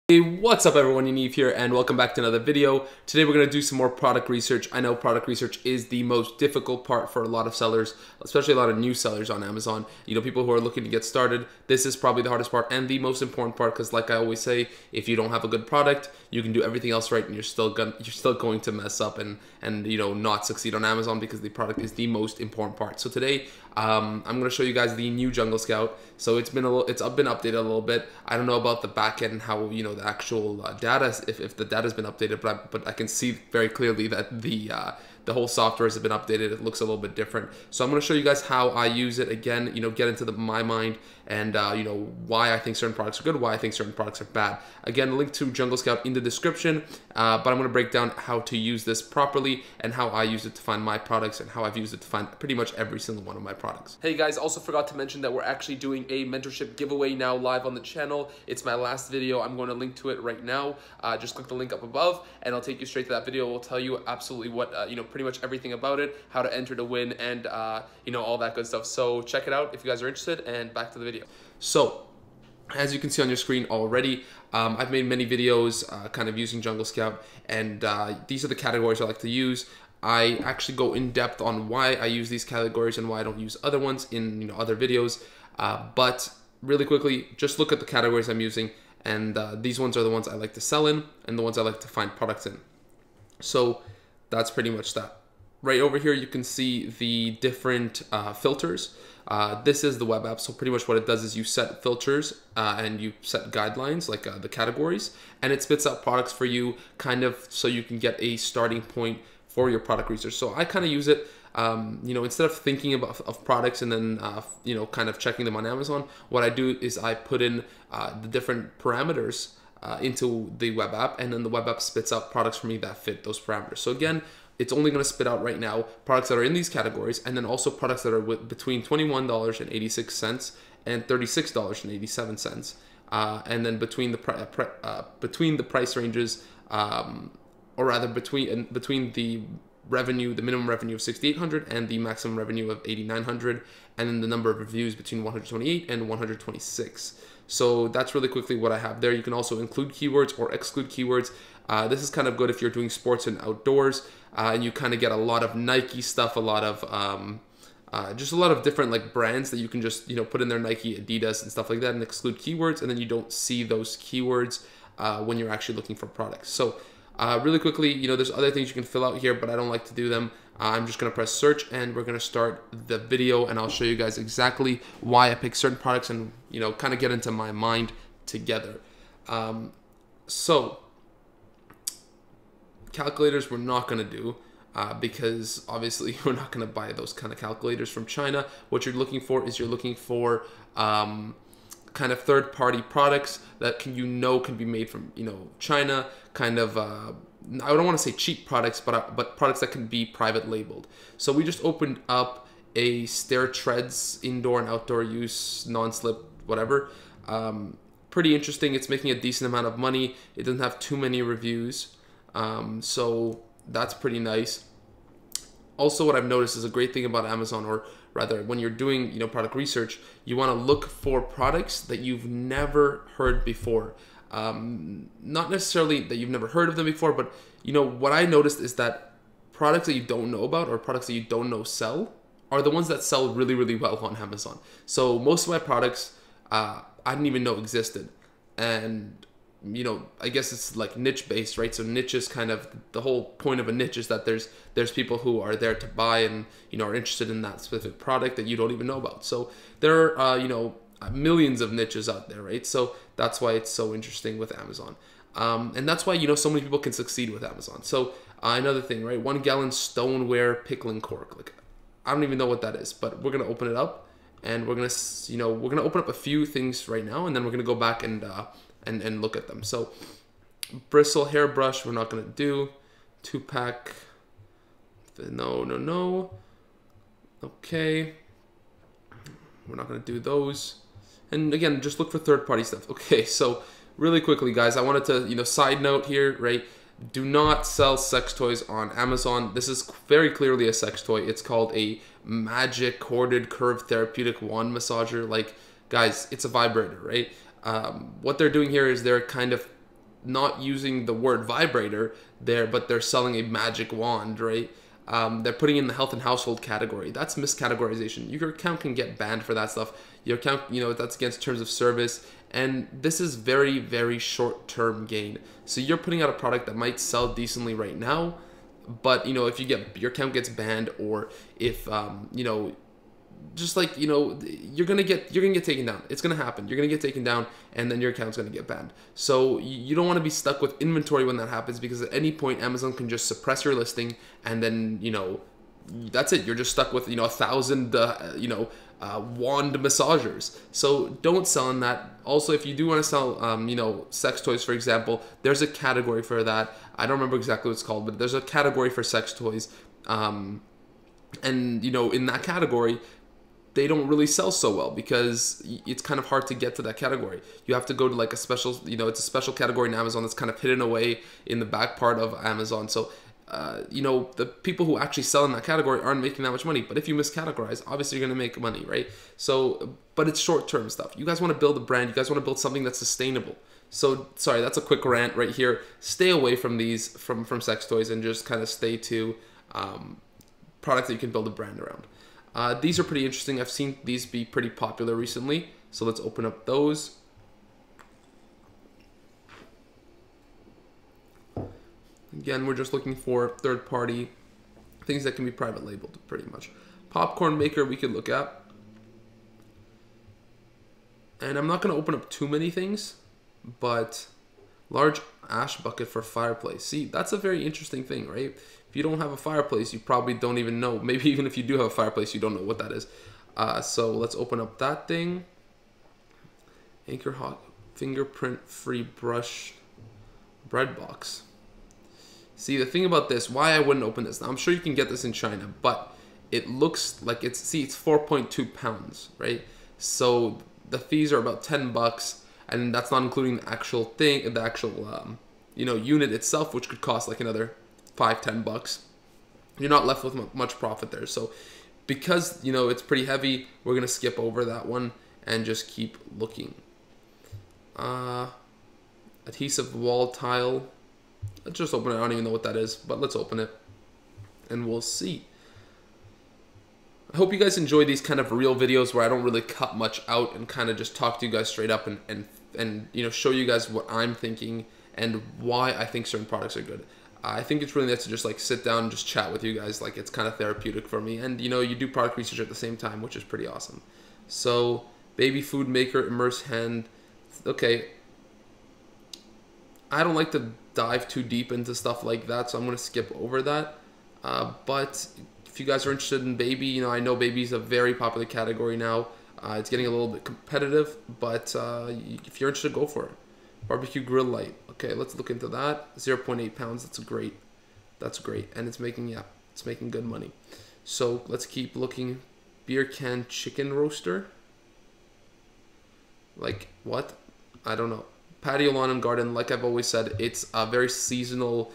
Hey, what's up everyone, Yaniv here and welcome back to another video. Today we're going to do some more product research. I know product research is the most difficult part for a lot of sellers, especially a lot of new sellers on Amazon. You know, people who are looking to get started. This is probably the hardest part and the most important part because like I always say, if you don't have a good product, you can do everything else right and you're still going to mess up and you know, not succeed on Amazon because the product is the most important part. So today I'm going to show you guys the new Jungle Scout. So it's been updated a little bit. I don't know about the back end, how, you know, the actual data, if the data has been updated, but I can see very clearly that the whole software has been updated. It looks a little bit different. So I'm going to show you guys how I use it. Again, you know, get into my mind and you know, why I think certain products are good, why I think certain products are bad. Again, link to Jungle Scout in the description, but I'm going to break down how to use this properly and how I use it to find my products and how I've used it to find pretty much every single one of my products. Hey guys, also forgot to mention that we're actually doing a mentorship giveaway now live on the channel. It's my last video. I'm going to link to it right now. Just click the link up above and I'll take you straight to that video. It will tell you absolutely what, you know, pretty much everything about it, how to enter to win, and you know, all that good stuff. So check it out if you guys are interested, and back to the video. So as you can see on your screen already, I've made many videos kind of using Jungle Scout, and these are the categories I like to use. I actually go in depth on why I use these categories and why I don't use other ones in, you know, other videos. But really quickly, just look at the categories I'm using, and these ones are the ones I like to sell in and the ones I like to find products in. So that's pretty much that. Right over here, you can see the different filters. This is the web app, so pretty much what it does is you set filters and you set guidelines, like the categories, and it spits out products for you, kind of so you can get a starting point for your product research. So I kind of use it, you know, instead of thinking of products and then, you know, kind of checking them on Amazon, what I do is I put in the different parameters into the web app, and then the web app spits out products for me that fit those parameters. So again, it's only going to spit out right now products that are in these categories, and then also products that are between $21.86 and $36.87, and then between the price ranges, or rather between the revenue, the minimum revenue of $6,800 and the maximum revenue of $8,900, and then the number of reviews between 128 and 126. So that's really quickly what I have there. You can also include keywords or exclude keywords. This is kind of good if you're doing sports and outdoors, and you kind of get a lot of Nike stuff, a lot of just a lot of different like brands that you can just, you know, put in there, Nike, Adidas, and stuff like that, and exclude keywords, and then you don't see those keywords when you're actually looking for products. So really quickly, you know, there's other things you can fill out here, but I don't like to do them. I'm just going to press search and we're going to start the video, and I'll show you guys exactly why I pick certain products and, you know, kind of get into my mind together. So calculators we're not going to do because obviously we're not going to buy those kind of calculators from China. What you're looking for is you're looking for kind of third-party products that can be made from, you know, China, kind of I don't want to say cheap products, but products that can be private labeled. So we just opened up a Stair Treads indoor and outdoor use non-slip whatever. Pretty interesting. It's making a decent amount of money. It doesn't have too many reviews, so that's pretty nice. Also, what I've noticed is a great thing about Amazon, or rather when you're doing, you know, product research, you want to look for products that you've never heard before. Not necessarily that you've never heard of them before, but you know, what I noticed is that products that you don't know about or products that you don't know sell are the ones that sell really, really well on Amazon. So most of my products, I didn't even know existed. And you know, I guess it's like niche based, right? So niche is kind of the whole point of a niche, is that there's people who are there to buy and, you know, are interested in that specific product that you don't even know about. So there are, you know, millions of niches out there, right? So that's why it's so interesting with Amazon. And that's why, you know, so many people can succeed with Amazon. So another thing, right? 1 gallon stoneware pickling cork. Like, I don't even know what that is, but we're going to open it up and we're going to, you know, we're going to open up a few things right now, and then we're going to go back and look at them. So bristle hairbrush, we're not going to do. 2-pack, no. Okay, we're not going to do those. And again, just look for third-party stuff. Okay, so really quickly, guys, I wanted to, you know, side note here, right? Do not sell sex toys on Amazon. This is very clearly a sex toy. It's called a Magic Corded Curved Therapeutic Wand Massager. Like, guys, it's a vibrator, right? What they're doing here is they're kind of not using the word vibrator there, but they're selling a magic wand, right? They're putting in the health and household category. That's miscategorization. Your account can get banned for that stuff. Your account, that's against terms of service. And this is very, very short-term gain. So you're putting out a product that might sell decently right now, but if your account gets banned, or if just like you're gonna get taken down. It's gonna happen. You're gonna get taken down, and then your account's gonna get banned. So you don't want to be stuck with inventory when that happens, because at any point Amazon can just suppress your listing, and then that's it. You're just stuck with 1,000 wand massagers. So don't sell in that. Also, if you do want to sell sex toys, for example, there's a category for that. I don't remember exactly what it's called, but there's a category for sex toys, and in that category they don't really sell so well, because it's kind of hard to get to that category. You have to go to like a special, it's a special category in Amazon that's kind of hidden away in the back part of Amazon. So, the people who actually sell in that category aren't making that much money. But if you miscategorize, obviously you're going to make money, right? So, but it's short-term stuff. You guys want to build a brand. You guys want to build something that's sustainable. So, sorry, that's a quick rant right here. Stay away from these, from sex toys, and just kind of stay to products that you can build a brand around. These are pretty interesting. I've seen these be pretty popular recently. So let's open up those. Again, we're just looking for third-party things that can be private labeled, pretty much. Popcorn maker we could look at. And I'm not going to open up too many things, but large ash bucket for fireplace. See, that's a very interesting thing, right? If you don't have a fireplace, you probably don't even know. Maybe even if you do have a fireplace, you don't know what that is. So let's open up that thing. Anchor Hot fingerprint-free brush bread box. See, the thing about this, why I wouldn't open this. Now, I'm sure you can get this in China, but it looks like it's 4.2 pounds, right? So the fees are about $10, and that's not including the actual thing, the actual unit itself, which could cost like another $5-10. You're not left with much profit there. So because it's pretty heavy, we're gonna skip over that one and just keep looking. Adhesive wall tile. Let's just open it. I don't even know what that is, but let's open it and we'll see. I hope you guys enjoy these kind of real videos where I don't really cut much out and kind of just talk to you guys straight up and show you guys what I'm thinking and why I think certain products are good. I think it's really nice to just like sit down and just chat with you guys. Like, it's kind of therapeutic for me, and you do product research at the same time, which is pretty awesome. So baby food maker, immerse hand. Okay, I don't like to dive too deep into stuff like that, so I'm going to skip over that. But if you guys are interested in baby, I know baby is a very popular category now. It's getting a little bit competitive, but if you're interested, go for it. Barbecue grill light. Okay, let's look into that. 0.8 pounds. That's great. That's great, and it's making good money. So let's keep looking. Beer can chicken roaster. Like what? I don't know. Patio lawn and garden. Like I've always said, it's a very seasonal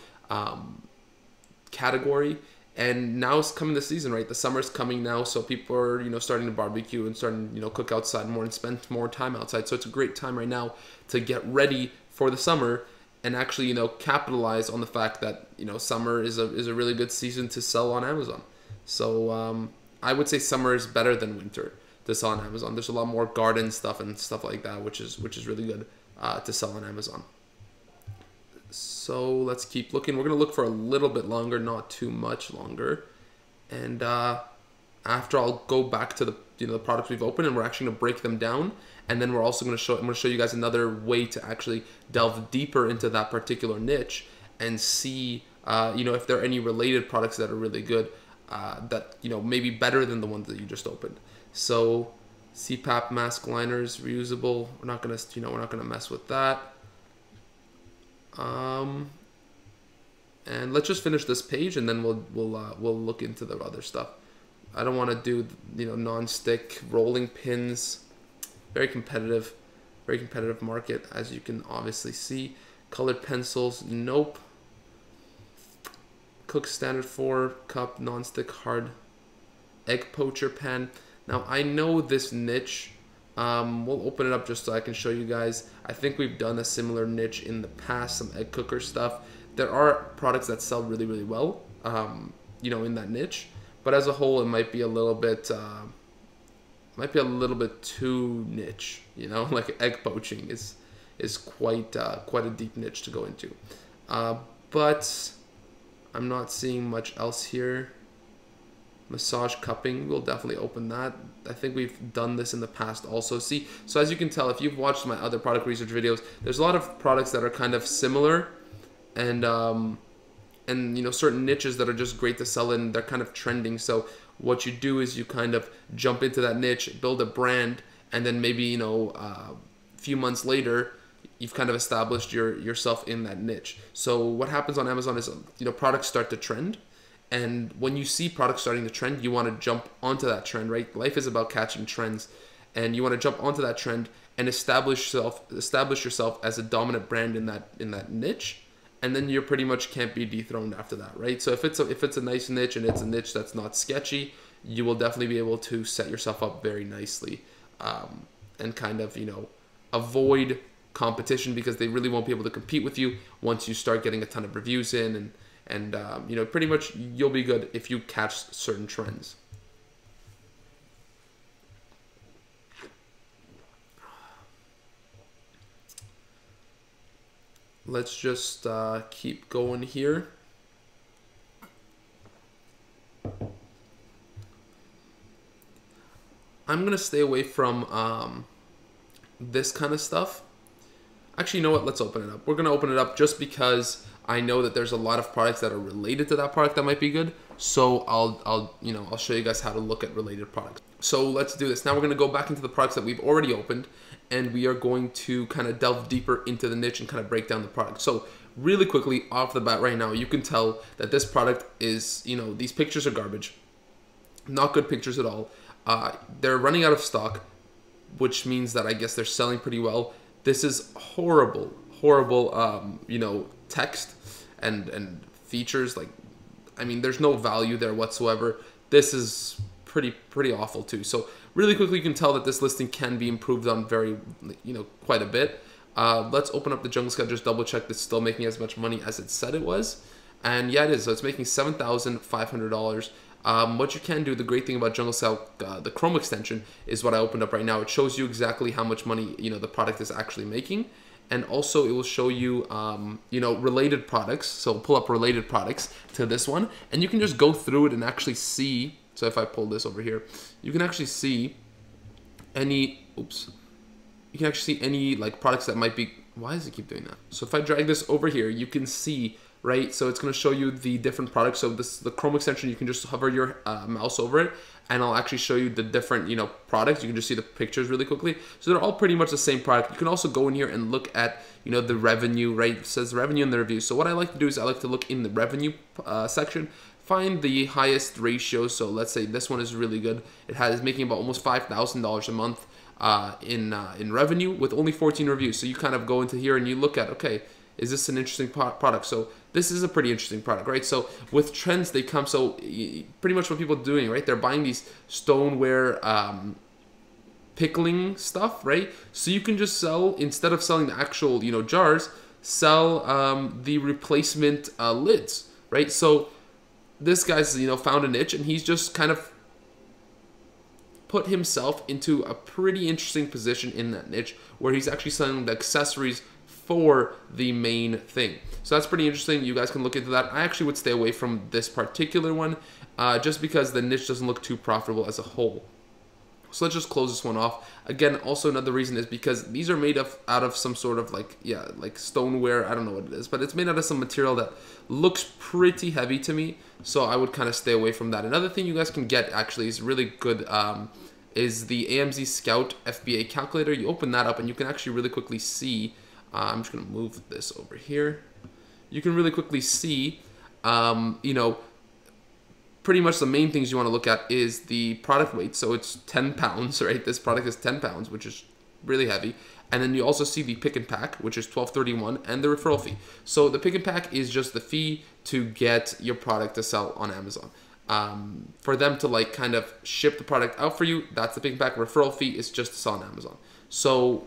category. And now it's coming the season, right? The summer's coming now, so people are, starting to barbecue and starting, cook outside more and spend more time outside. So it's a great time right now to get ready for the summer and actually, capitalize on the fact that, summer is a really good season to sell on Amazon. So I would say summer is better than winter to sell on Amazon. There's a lot more garden stuff and stuff like that, which is really good to sell on Amazon. So let's keep looking. We're going to look for a little bit longer, not too much longer. And after, I'll go back to the the products we've opened, and we're actually going to break them down. And then we're also going to I'm going to show you guys another way to actually delve deeper into that particular niche and see if there are any related products that are really good that maybe better than the ones that you just opened. So CPAP mask liners, reusable. We're not going to we're not going to mess with that. And let's just finish this page, and then we'll look into the other stuff. I don't want to do non-stick rolling pins. Very competitive market, as you can obviously see. Colored pencils, nope. Cook standard 4 cup non-stick hard egg poacher pan. Now I know this niche We'll open it up just so I can show you guys. I think we've done a similar niche in the past, some egg cooker stuff. There are products that sell really, really well, you know, in that niche. But as a whole, it might be a little bit, too niche. You know, like egg poaching is quite a deep niche to go into. But I'm not seeing much else here. Massage cupping, we'll definitely open that. I think we've done this in the past also. See, so as you can tell, if you've watched my other product research videos, there's a lot of products that are kind of similar, and you know, certain niches that are just great to sell in. They're kind of trending. So what you do is you kind of jump into that niche, build a brand, and then maybe, you know, a few months later, you've kind of established yourself in that niche. So what happens on Amazon is, you know, products start to trend. And when you see products starting to trend, you want to jump onto that trend, right? Life is about catching trends, and you want to jump onto that trend and establish yourself as a dominant brand in that niche, and then you pretty much can't be dethroned after that, right? So if it's a nice niche and it's a niche that's not sketchy, you will definitely be able to set yourself up very nicely, and kind of, you know, avoid competition, because they really won't be able to compete with you once you start getting a ton of reviews in, and you know, pretty much you'll be good if you catch certain trends. Let's just keep going here. I'm gonna stay away from this kind of stuff. Actually, you know what? Let's open it up. We're gonna open it up just because I know that there's a lot of products that are related to that product that might be good. So I'll show you guys how to look at related products. So let's do this. Now we're gonna go back into the products that we've already opened, and we are going to kind of delve deeper into the niche and kind of break down the product. So really quickly off the bat right now, you can tell that this product is, you know, these pictures are garbage. Not good pictures at all. They're running out of stock, which means that I guess they're selling pretty well. This is horrible, you know, text and features. Like, I mean, there's no value there whatsoever. This is pretty awful too. So really quickly, you can tell that this listing can be improved on quite a bit. Let's open up the Jungle Scout, just double check it's still making as much money as it said it was. And yeah, it is. So it's making $7,500. What you can do, the great thing about Jungle Scout, the Chrome extension, is what I opened up right now. It shows you exactly how much money, you know, the product is actually making. And also it will show you, you know, related products. So pull up related products to this one, and you can just go through it and actually see. So if I pull this over here, you can actually see any, you can actually see any like products that might be, why does it keep doing that? So if I drag this over here, you can see, right? So it's going to show you the different products. So this, the Chrome extension, you can just hover your mouse over it, and I'll actually show you the different, you know, products. You can just see the pictures really quickly. So they're all pretty much the same product. You can also go in here and look at, you know, the revenue, right? It says revenue in the review. So what I like to do is I like to look in the revenue section, find the highest ratio. So let's say this one is really good. It's making about almost $5,000 a month in revenue with only 14 reviews. So you kind of go into here and you look at, okay, is this an interesting product? So this is a pretty interesting product, right? So with trends, they come. So pretty much what people are doing, right? They're buying these stoneware pickling stuff, right? So you can just sell, instead of selling the actual, you know, jars, sell the replacement lids, right? So this guy's, you know, found a niche, and he's just kind of put himself into a pretty interesting position in that niche, where he's actually selling the accessories for the main thing. So that's pretty interesting. You guys can look into that. I actually would stay away from this particular one, just because the niche doesn't look too profitable as a whole. So let's just close this one off. Again, also another reason is because these are made out of some sort of like stoneware. I don't know what it is, but it's made out of some material that looks pretty heavy to me. So I would kind of stay away from that. Another thing you guys can get actually is really good, is the AMZ Scout FBA calculator. You open that up and you can actually really quickly see, I'm just gonna move this over here. You can really quickly see, you know, pretty much the main things you want to look at is the product weight. So it's 10 pounds, right? This product is 10 pounds, which is really heavy. And then you also see the pick and pack, which is $12.31, and the referral fee. So the pick and pack is just the fee to get your product to sell on Amazon. for them to like kind of ship the product out for you, that's the pick and pack. Referral fee is just to sell on Amazon. So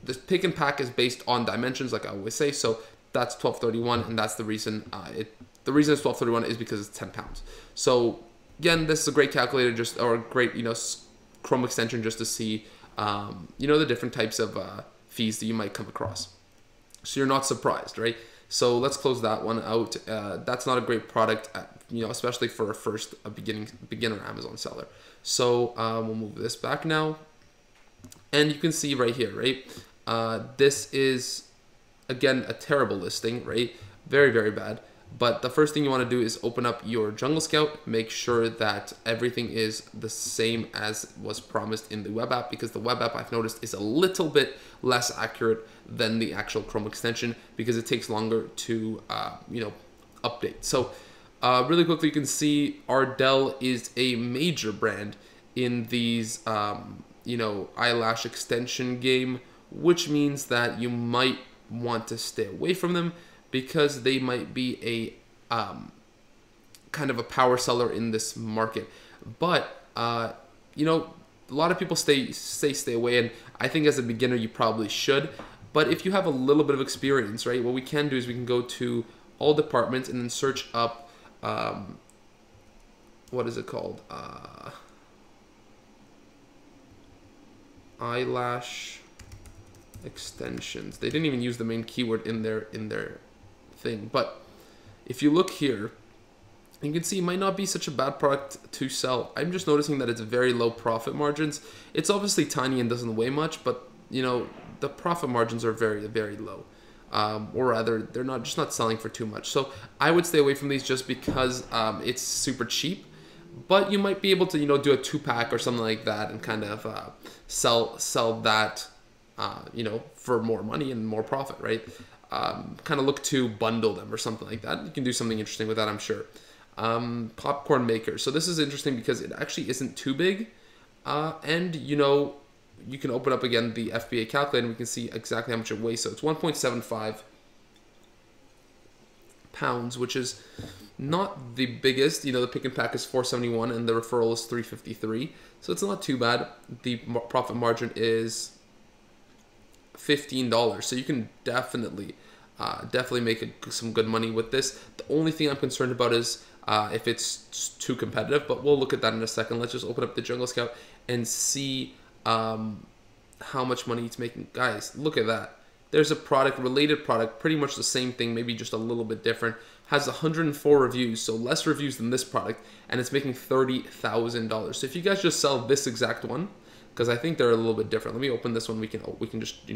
this pick and pack is based on dimensions, like I always say. So that's 1231, and that's the reason the reason it's 1231 is because it's 10 pounds. So again, this is a great calculator, or a great Chrome extension just to see the different types of fees that you might come across. So you're not surprised, right? So let's close that one out. That's not a great product, especially for a beginner Amazon seller. So we'll move this back now. And you can see right here, right? This is, again, a terrible listing, right? Very, very bad. But the first thing you want to do is open up your Jungle Scout, make sure that everything is the same as was promised in the web app, because the web app, I've noticed, is a little bit less accurate than the actual Chrome extension because it takes longer to update. So really quickly, you can see Ardell is a major brand in these eyelash extension game, which means that you might want to stay away from them, because they might be a kind of a power seller in this market. But a lot of people stay away, and I think as a beginner you probably should. But if you have a little bit of experience, right, what we can do is we can go to all departments and then search up what is it called? Eyelash extensions. They didn't even use the main keyword in their thing. But if you look here, you can see it might not be such a bad product to sell. I'm just noticing that it's very low profit margins. It's obviously tiny and doesn't weigh much, but the profit margins are very, very low. Or rather, they're just not selling for too much. So I would stay away from these just because it's super cheap. But you might be able to do a 2-pack or something like that and kind of sell that for more money and more profit, right? Kind of look to bundle them or something like that. You can do something interesting with that, I'm sure. Popcorn maker. So this is interesting because it actually isn't too big. And, you can open up again the FBA calculator and we can see exactly how much it weighs. So it's 1.75 pounds, which is not the biggest. The pick and pack is 471 and the referral is 353. So it's not too bad. The profit margin is $15. So you can definitely make some good money with this. The only thing I'm concerned about is if it's too competitive, but we'll look at that in a second. Let's just open up the Jungle Scout and see how much money it's making. Guys, look at that. There's a related product, pretty much the same thing, maybe just a little bit different. Has 104 reviews, so less reviews than this product, and it's making $30,000. So if you guys just sell this exact one, because I think they're a little bit different. Let me open this one. We can just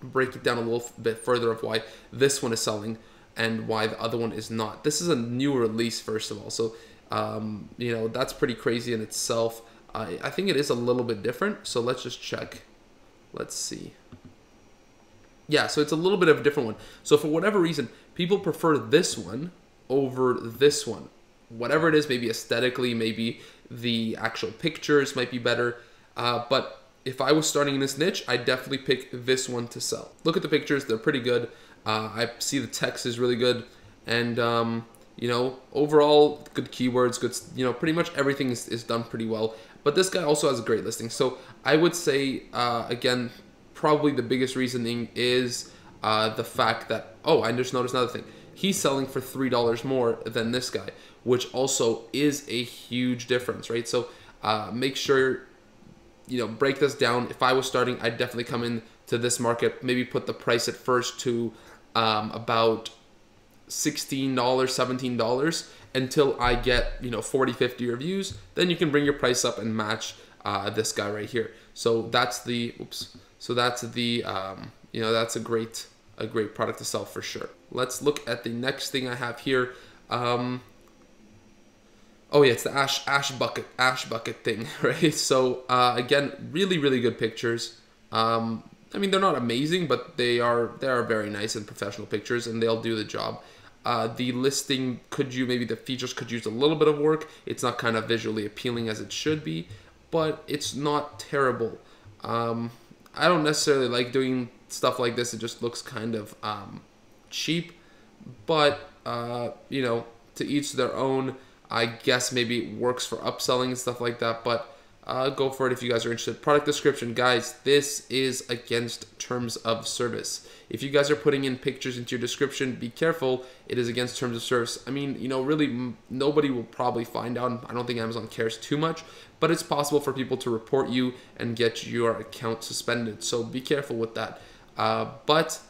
break it down a little bit further of why this one is selling and why the other one is not. This is a new release, first of all, so that's pretty crazy in itself. I think it is a little bit different, so let's just check. Let's see. Yeah, so it's a little bit of a different one. So for whatever reason, people prefer this one over this one. Whatever it is, maybe aesthetically, maybe the actual pictures might be better. But if I was starting in this niche, I'd definitely pick this one to sell. Look at the pictures, they're pretty good. I see the text is really good. And, overall, good keywords, good, pretty much everything is done pretty well. But this guy also has a great listing. So I would say, again, probably the biggest reasoning is the fact that, I just noticed another thing. He's selling for $3 more than this guy, which also is a huge difference, right? So make sure, break this down. If I was starting, I'd definitely come into this market, maybe put the price at first to about $16, $17 until I get, 40, 50 reviews. Then you can bring your price up and match this guy right here. So that's that's a great product to sell for sure. Let's look at the next thing I have here. It's the ash bucket thing, right? So again, really, really good pictures. I mean, they're not amazing, but they are very nice and professional pictures, and they'll do the job. The listing maybe the features could use a little bit of work. It's not kind of visually appealing as it should be, but it's not terrible. I don't necessarily like doing stuff like this. It just looks kind of cheap, but to each their own. I guess maybe it works for upselling and stuff like that, but go for it if you guys are interested. Product description, guys, this is against terms of service. If you guys are putting in pictures into your description, be careful. It is against terms of service. I mean, you know, really nobody will probably find out. I don't think Amazon cares too much, but it's possible for people to report you and get your account suspended. So be careful with that. But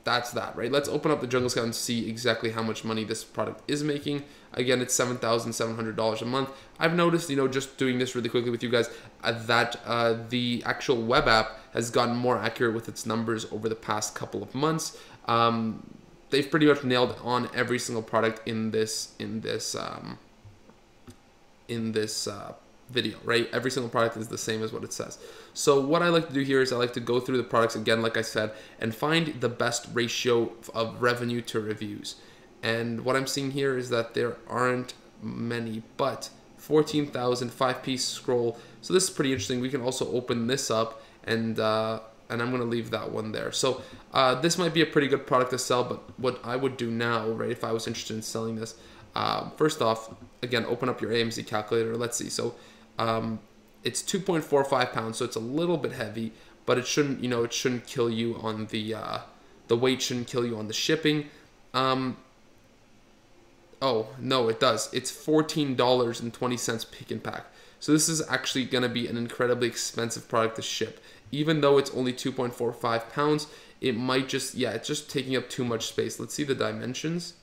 that's that, right? Let's open up the Jungle Scout and see exactly how much money this product is making. Again, it's $7,700 a month. I've noticed, you know, just doing this really quickly with you guys, that the actual web app has gotten more accurate with its numbers over the past couple of months. They've pretty much nailed on every single product in this video, right? Every single product is the same as what it says. So what I like to do here is I like to go through the products again, like I said, and find the best ratio of revenue to reviews. And what I'm seeing here is that there aren't many, but 14,000 5-piece scroll. So this is pretty interesting. We can also open this up, and I'm going to leave that one there. So this might be a pretty good product to sell, but what I would do now, right, if I was interested in selling this, first off, again, open up your AMZ calculator. Let's see. So it's 2.45 pounds, so it's a little bit heavy, but it shouldn't, you know, it shouldn't kill you on the weight shouldn't kill you on the shipping. Oh, no, it does. It's $14.20 pick and pack. So this is actually going to be an incredibly expensive product to ship. Even though it's only 2.45 pounds, it might just, yeah, it's just taking up too much space. Let's see the dimensions.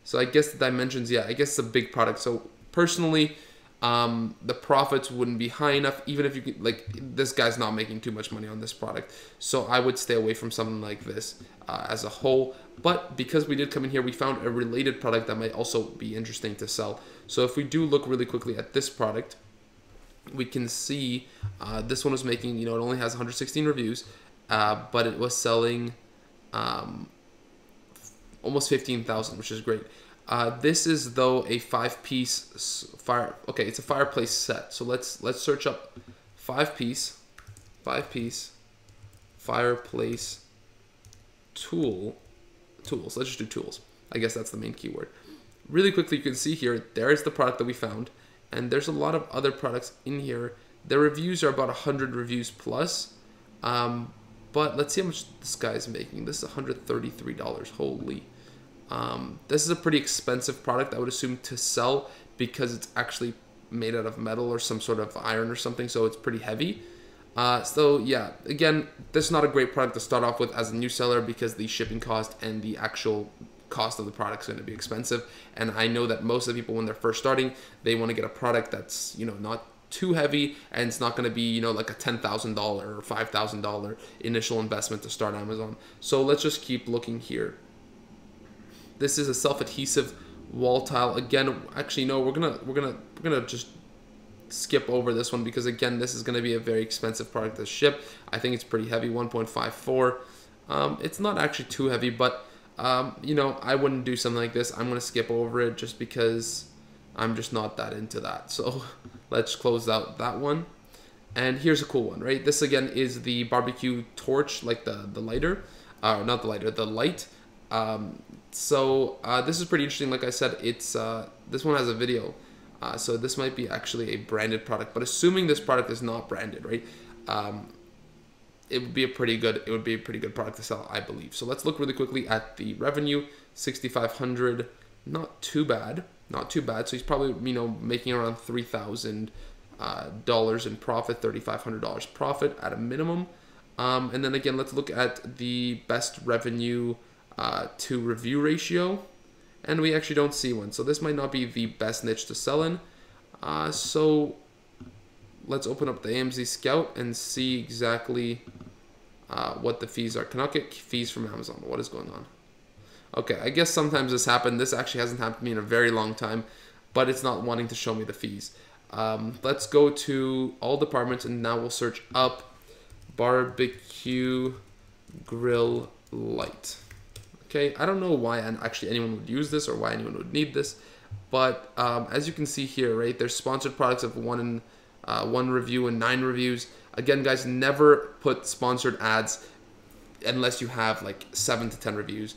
So I guess the dimensions, yeah, I guess it's a big product. So personally, the profits wouldn't be high enough, even if you could, like, this guy's not making too much money on this product. So I would stay away from something like this as a whole. But because we did come in here, we found a related product that might also be interesting to sell. So if we do look really quickly at this product, we can see this one was making, you know, it only has 116 reviews, but it was selling almost 15,000, which is great. This is though a 5-piece fire. Okay, it's a fireplace set. So let's search up 5-piece fireplace tools. Let's just do tools. I guess that's the main keyword. Really quickly, you can see here, there's the product that we found, and there's a lot of other products in here. Their reviews are about 100 reviews plus. But let's see how much this guy is making. This is $133. Holy. This is a pretty expensive product, I would assume, to sell because it's actually made out of metal or some sort of iron or something, so it's pretty heavy. So yeah, again, this is not a great product to start off with as a new seller because the shipping cost and the actual cost of the product is going to be expensive. And I know that most of the people, when they're first starting, they want to get a product that's, you know, not too heavy, and it's not going to be, you know, like a $10,000 or $5,000 initial investment to start Amazon. So let's just keep looking here. This is a self-adhesive wall tile. Again, actually, no, we're gonna just skip over this one because again, this is gonna be a very expensive product to ship. I think it's pretty heavy, 1.54. It's not actually too heavy, but you know, I wouldn't do something like this. I'm gonna skip over it just because I'm just not that into that. So let's close out that one. And here's a cool one, right? This again is the barbecue torch, like the lighter, not the lighter, the light. So this is pretty interesting. Like I said, it's this one has a video, so this might be actually a branded product. But assuming this product is not branded, right? It would be a pretty good product to sell, I believe. So let's look really quickly at the revenue. 6,500, not too bad. So he's probably, you know, making around $3,000 in profit, $3,500 profit at a minimum. And then again, let's look at the best revenue to review ratio, and we actually don't see one. So this might not be the best niche to sell in. So let's open up the AMZ Scout and see exactly what the fees are. Cannot get fees from Amazon. What is going on? Okay, I guess sometimes this happened. This actually hasn't happened to me in a very long time, but it's not wanting to show me the fees. Let's go to all departments, and now we'll search up barbecue grill light. Okay, I don't know why actually anyone would use this or why anyone would need this, but as you can see here, right, there's sponsored products of one review and 9 reviews. Again, guys, never put sponsored ads unless you have like 7 to 10 reviews.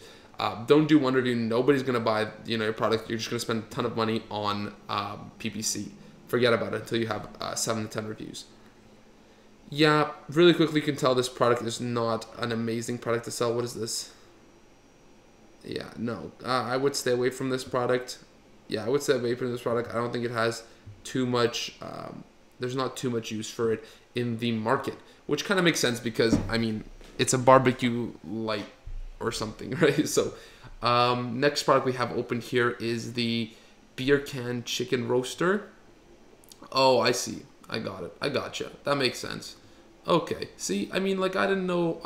Don't do one review. Nobody's gonna buy your product. You're just gonna spend a ton of money on PPC. Forget about it until you have 7 to 10 reviews. Yeah, really quickly you can tell this product is not an amazing product to sell. What is this? Yeah, no. I would stay away from this product. Yeah, I would stay away from this product. I don't think it has too much, there's not too much use for it in the market, which kind of makes sense because, I mean, it's a barbecue light or something, right? So, next product we have open here is the beer can chicken roaster. Oh, I see. I got it. I gotcha. That makes sense. Okay. See, I mean, like, I didn't know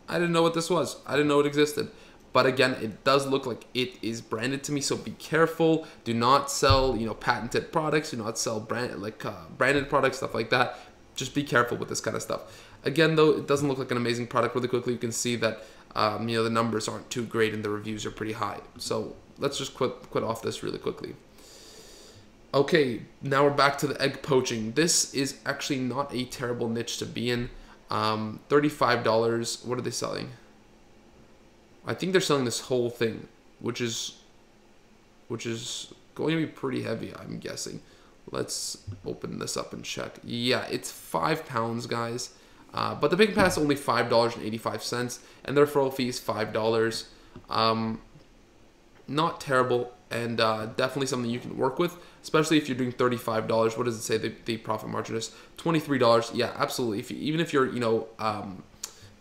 what this was. I didn't know it existed. But again, it does look like it is branded to me, so be careful. Do not sell, patented products. Do not sell branded products, stuff like that. Just be careful with this kind of stuff. Again, though, it doesn't look like an amazing product. Really quickly, you can see that the numbers aren't too great and the reviews are pretty high. So let's just quit off this really quickly. Okay, now we're back to the egg poaching. This is actually not a terrible niche to be in. $35. What are they selling? I think they're selling this whole thing, which is going to be pretty heavy, I'm guessing. Let's open this up and check. Yeah, it's 5 pounds, guys. But the big pass is only $5.85, and their referral fee is $5. Not terrible, and definitely something you can work with, especially if you're doing $35. What does it say the profit margin is? $23. Yeah, absolutely. Even if you're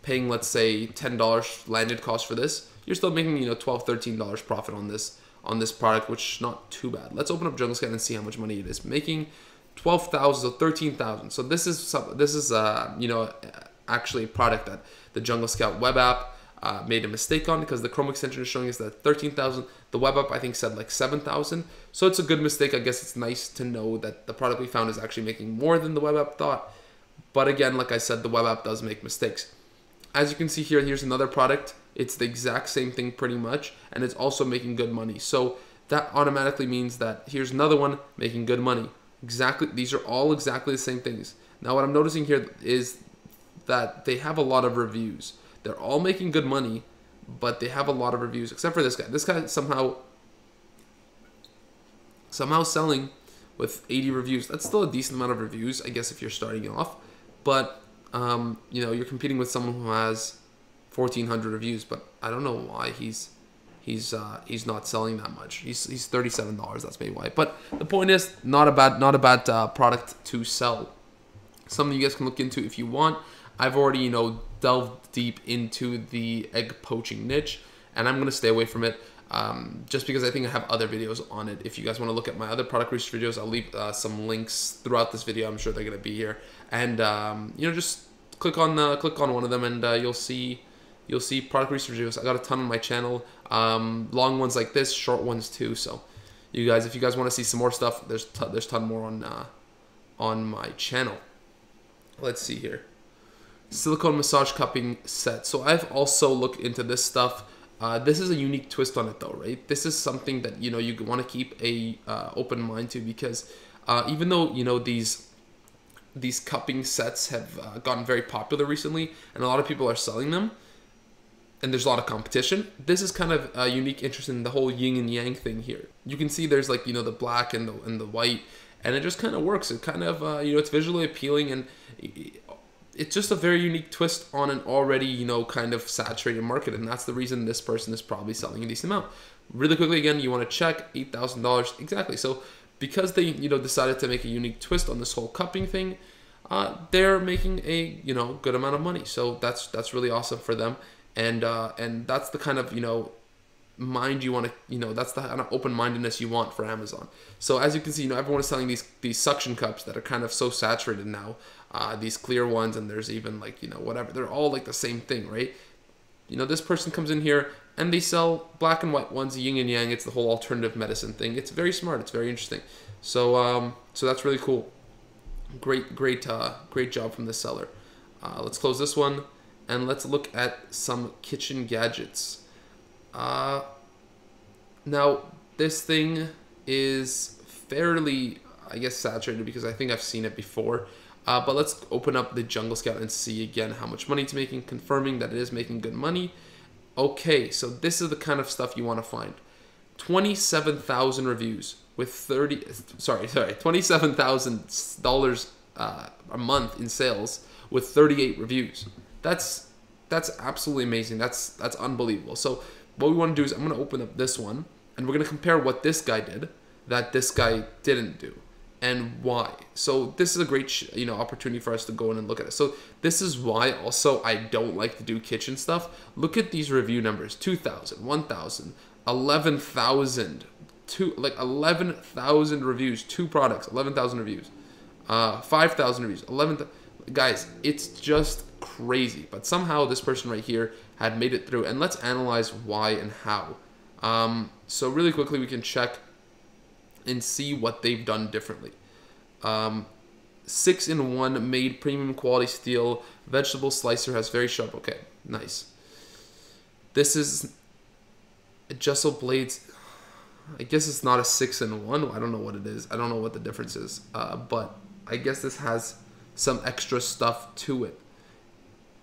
paying, let's say, $10 landed cost for this, you're still making $12, $13 profit on this product, which is not too bad. Let's open up Jungle Scout and see how much money it is making. 12,000, so 13,000. So this is actually a product that the Jungle Scout web app made a mistake on, because the Chrome extension is showing us that 13,000. The web app I think said like 7,000. So it's a good mistake. I guess it's nice to know that the product we found is actually making more than the web app thought. But again, like I said, the web app does make mistakes. As you can see here, here's another product. It's the exact same thing pretty much, and it's also making good money. So that automatically means that here's another one making good money. Exactly, these are all exactly the same things. Now what I'm noticing here is that they have a lot of reviews. They're all making good money, but they have a lot of reviews, except for this guy. This guy somehow selling with 80 reviews. That's still a decent amount of reviews, I guess, if you're starting off. But you're competing with someone who has 1,400 reviews, but I don't know why he's not selling that much. He's $37. That's maybe why. But the point is, not a bad product to sell. Something you guys can look into if you want. I've already delved deep into the egg poaching niche, and I'm gonna stay away from it. Just because I think I have other videos on it. If you guys want to look at my other product research videos, I'll leave some links throughout this video. I'm sure they're gonna be here, and just click on one of them, and you'll see product research videos. I got a ton on my channel, long ones like this, short ones too. So if you guys want to see some more stuff, there's ton more on my channel. Let's see here. Silicone massage cupping set. So I've also looked into this stuff. This is a unique twist on it though, right? This is something that you want to keep a open mind to, because even though these cupping sets have gotten very popular recently, and a lot of people are selling them, and there's a lot of competition, this is kind of a unique interest in the whole yin and yang thing here. You can see there's the black and the white, and it just kind of works. It kind of it's visually appealing, and it's just a very unique twist on an already kind of saturated market, and that's the reason this person is probably selling a decent amount. Really quickly, again, you want to check $8,000 exactly. So because they decided to make a unique twist on this whole cupping thing, they're making a good amount of money. So that's really awesome for them, and that's the kind of mind you want to that's the kind of open-mindedness you want for Amazon. So as you can see, everyone is selling these suction cups that are kind of so saturated now, these clear ones, and there's even whatever, they're all like the same thing, right? This person comes in here and they sell black and white ones, yin and yang. It's the whole alternative medicine thing. It's very smart. It's very interesting. So so that's really cool. Great job from the seller. Let's close this one, and let's look at some kitchen gadgets. Now this thing is fairly, I guess, saturated, because I think I've seen it before. But let's open up the Jungle Scout and see again how much money it's making, confirming that it is making good money. Okay, so this is the kind of stuff you want to find. 27,000 reviews with $27,000 a month in sales with 38 reviews. That's absolutely amazing. That's unbelievable. So what we want to do is I'm going to open up this one and we're going to compare what this guy did that this guy didn't do and why. So this is a great opportunity for us to go in and look at it. So this is why also I don't like to do kitchen stuff. Look at these review numbers: 2,000, 1,000, 11,000, 11,000 reviews, 2 products, 11,000 reviews, 5,000 reviews, 11,000. Guys, it's just crazy. But somehow this person right here had made it through, and let's analyze why and how. So really quickly we can check and see what they've done differently. 6-in-1 made premium quality steel vegetable slicer, has very sharp. Okay, nice. This is adjustable blades. I guess it's not a 6-in-1. I don't know what it is. I don't know what the difference is. But I guess this has some extra stuff to it.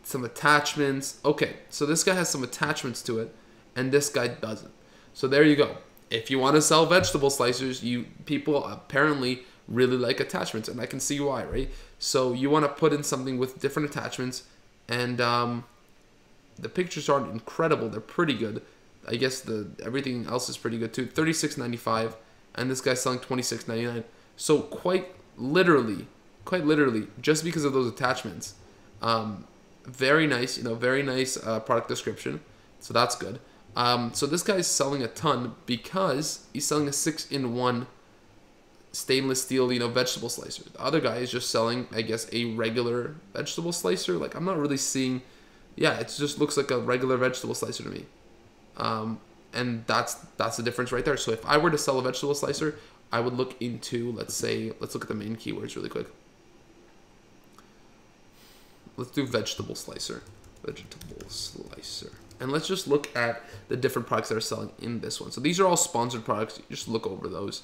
Some attachments. Okay, so this guy has some attachments to it, and this guy doesn't. So there you go. If you want to sell vegetable slicers, people apparently really like attachments, and I can see why, right? So you want to put in something with different attachments, and the pictures aren't incredible. They're pretty good. I guess everything else is pretty good too. $36.95, and this guy's selling $26.99. So quite literally, just because of those attachments, very nice. Very nice product description. So that's good. So this guy's selling a ton because he's selling a 6-in-1 stainless steel, vegetable slicer. The other guy is just selling, I guess, a regular vegetable slicer. Like, I'm not really seeing, yeah, it just looks like a regular vegetable slicer to me. And that's the difference right there. So if I were to sell a vegetable slicer, I would look into, let's look at the main keywords really quick. Let's do vegetable slicer. Vegetable slicer. And let's just look at the different products that are selling in this one. So these are all sponsored products. You just look over those.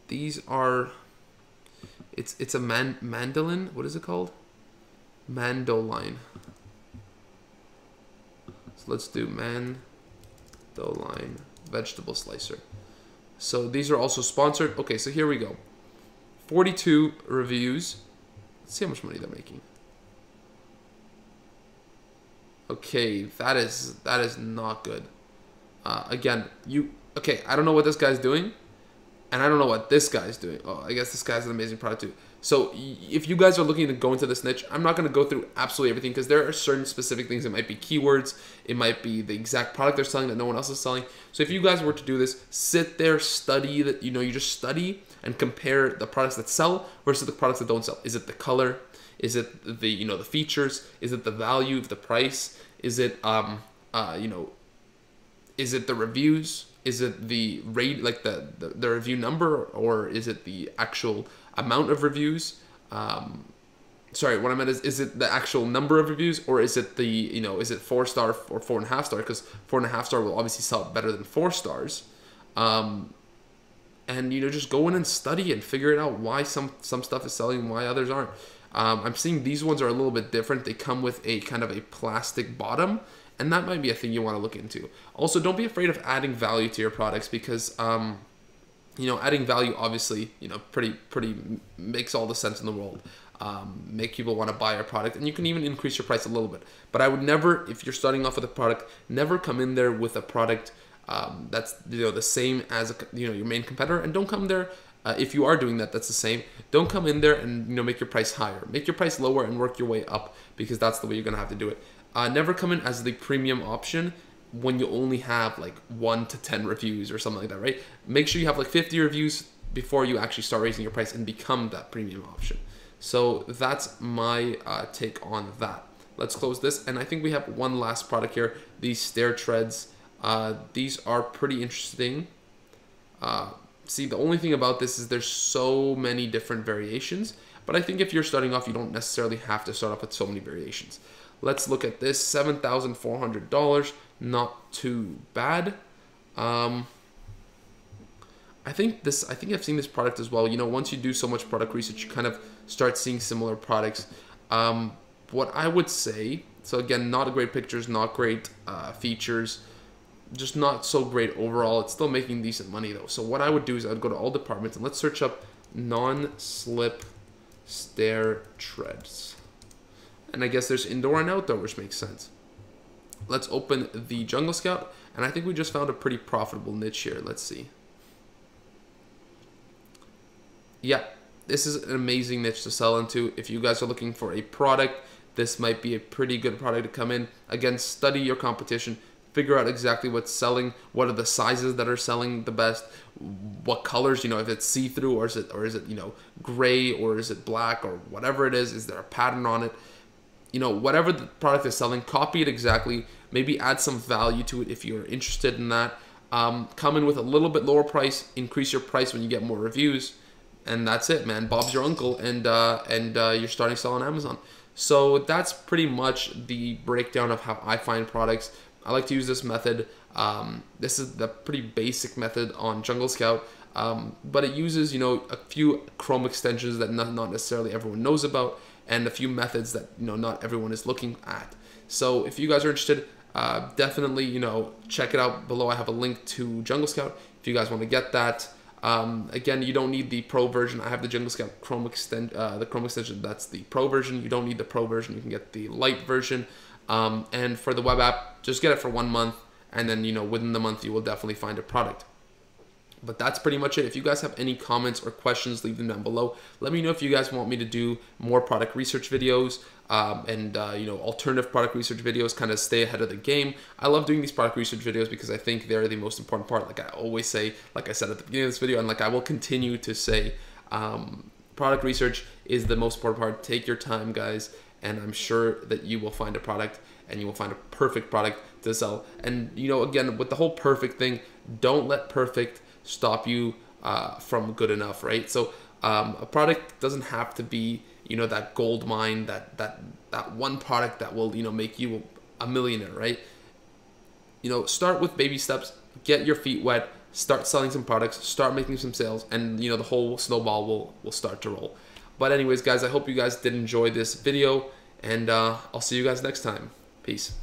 These are, it's a mandolin. What is it called? Mandoline. So let's do mandoline vegetable slicer. So these are also sponsored. Okay, so here we go. 42 reviews. Let's see how much money they're making. Okay, that is not good. Again, okay, I don't know what this guy's doing, and I don't know what this guy's doing. Oh, I guess this guy's an amazing product too. So if you guys are looking to go into this niche, I'm not going to go through absolutely everything because there are certain specific things. It might be keywords. It might be the exact product they're selling that no one else is selling. So if you guys were to do this, sit there, study that, you just study and compare the products that sell versus the products that don't sell. Is it the color? Is it the, the features? Is it the value of the price? Is it, is it the reviews? Is it the rate, like the review number, or is it the actual amount of reviews? Sorry, what I meant is it the actual number of reviews, or is it the, is it 4-star or 4.5 star? Because 4.5 star will obviously sell better than 4 stars. And, just go in and study and figure it out why some stuff is selling and why others aren't. I'm seeing these ones are a little bit different. They come with a kind of a plastic bottom, and that might be a thing you want to look into. Also, don't be afraid of adding value to your products because, adding value obviously, pretty makes all the sense in the world. Make people want to buy your product, and you can even increase your price a little bit. But I would never, if you're starting off with a product, never come in there with a product that's the same as your main competitor, and don't come there. If you are doing that, that's the same. Don't come in there and make your price higher. Make your price lower and work your way up because that's the way you're gonna have to do it. Never come in as the premium option when you only have like 1 to 10 reviews or something like that, right? Make sure you have like 50 reviews before you actually start raising your price and become that premium option. So that's my take on that. Let's close this, and I think we have one last product here. These stair treads. These are pretty interesting. See, the only thing about this is there's so many different variations, but I think if you're starting off, you don't necessarily have to start off with so many variations. Let's look at this, $7,400, not too bad. I think I've seen this product as well. Once you do so much product research, you kind of start seeing similar products. What I would say So again, not great pictures, not great features, just not so great overall. It's still making decent money though. So what I would do is I'd go to all departments and let's search up non-slip stair treads. And I guess there's indoor and outdoor, which makes sense. Let's open the Jungle Scout, and I think we just found a pretty profitable niche here. Let's see. Yeah, this is an amazing niche to sell into. If you guys are looking for a product, this might be a pretty good product to come in. Again, study your competition. Figure out exactly what's selling, what are the sizes that are selling the best, what colors, if it's see-through or is it gray, or is it black, or whatever it is there a pattern on it? Whatever the product is selling, copy it exactly, maybe add some value to it if you're interested in that. Come in with a little bit lower price, increase your price when you get more reviews, and that's it, man. Bob's your uncle, and you're starting to sell on Amazon. So that's pretty much the breakdown of how I find products. I like to use this method. This is the pretty basic method on Jungle Scout, but it uses a few Chrome extensions that not necessarily everyone knows about, and a few methods that not everyone is looking at. So if you guys are interested, definitely check it out below. I have a link to Jungle Scout if you guys want to get that. Again, you don't need the Pro version. I have the Jungle Scout Chrome the Chrome extension. That's the Pro version. You don't need the Pro version. You can get the Lite version. And for the web app, just get it for 1 month, and then within the month you will definitely find a product. But that's pretty much it. If you guys have any comments or questions, leave them down below. Let me know if you guys want me to do more product research videos, and alternative product research videos, kind of stay ahead of the game. I love doing these product research videos because I think they're the most important part. Like I always say, like I said at the beginning of this video, and like I will continue to say, product research is the most important part. Take your time, guys, and I'm sure that you will find a product, and you will find a perfect product to sell. And again, with the whole perfect thing, don't let perfect stop you from good enough, right? So a product doesn't have to be that gold mine, that one product that will make you a millionaire, right? Start with baby steps, get your feet wet, start selling some products, start making some sales, and the whole snowball will start to roll. But anyways, guys, I hope you guys did enjoy this video, and I'll see you guys next time. Peace.